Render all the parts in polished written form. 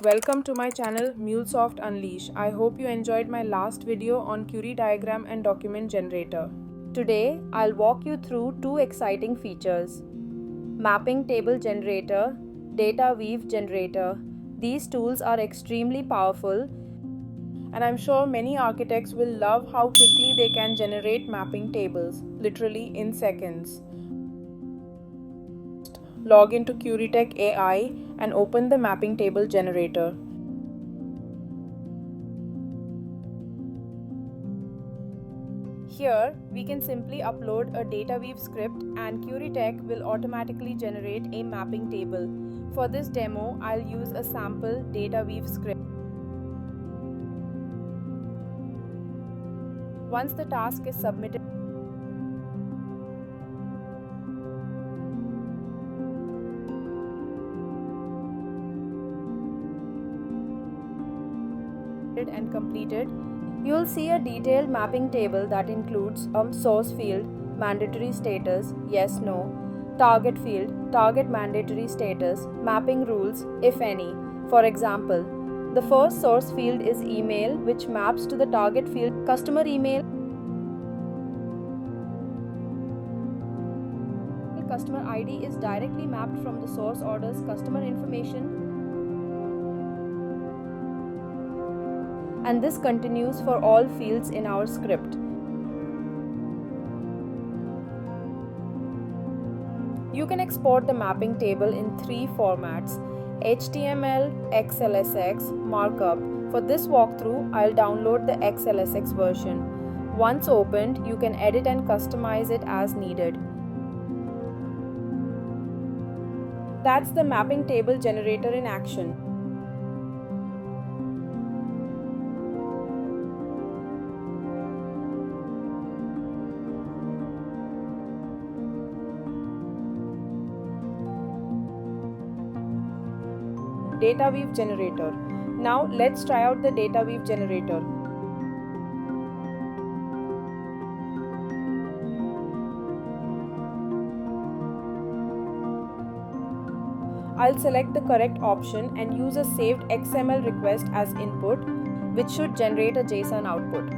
Welcome to my channel MuleSoft Unleash. I hope you enjoyed my last video on query diagram and document generator. Today, I'll walk you through two exciting features: Mapping Table Generator, DataWeave Generator. These tools are extremely powerful, and I'm sure many architects will love how quickly they can generate mapping tables, literally in seconds. Log into CurieTech AI and open the mapping table generator. Here, we can simply upload a DataWeave script and CurieTech will automatically generate a mapping table. For this demo, I'll use a sample DataWeave script. Once the task is submitted, and completed, you will see a detailed mapping table that includes source field, mandatory status, yes, no, target field, target mandatory status, mapping rules, if any. For example, the first source field is email, which maps to the target field customer email. Customer ID is directly mapped from the source order's customer information, and this continues for all fields in our script. You can export the mapping table in three formats: HTML, XLSX, MarkUp. For this walkthrough, I'll download the XLSX version. Once opened, you can edit and customize it as needed. That's the mapping table generator in action. DataWeave Generator. Now let's try out the DataWeave Generator. I'll select the correct option and use a saved XML request as input, which should generate a JSON output.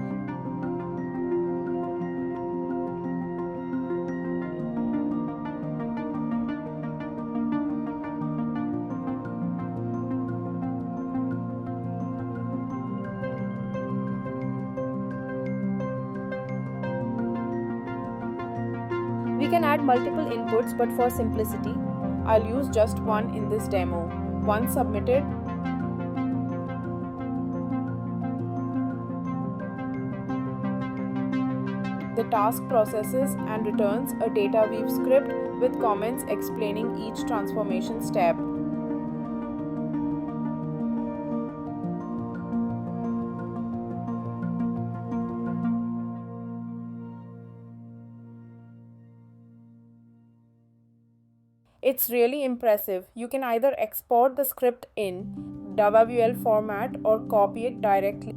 We can add multiple inputs, but for simplicity, I'll use just one in this demo. Once submitted, the task processes and returns a DataWeave script with comments explaining each transformation step. It's really impressive. You can either export the script in DWL format or copy it directly.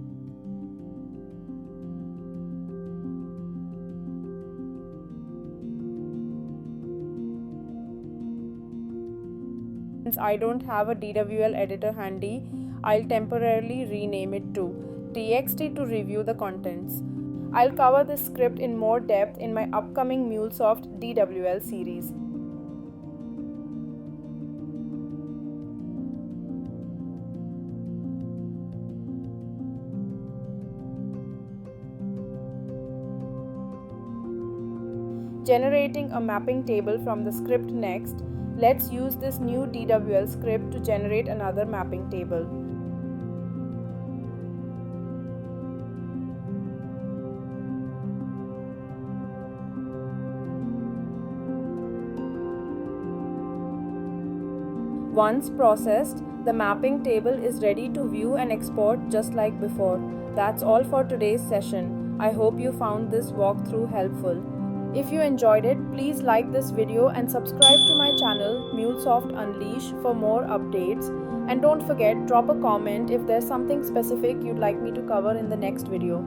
Since I don't have a DWL editor handy, I'll temporarily rename it to txt to review the contents. I'll cover this script in more depth in my upcoming MuleSoft DWL series. Generating a mapping table from the script next, let's use this new DWL script to generate another mapping table. Once processed, the mapping table is ready to view and export just like before. That's all for today's session. I hope you found this walkthrough helpful. If you enjoyed it, please like this video and subscribe to my channel MuleSoft Unleash for more updates. And don't forget, drop a comment if there's something specific you'd like me to cover in the next video.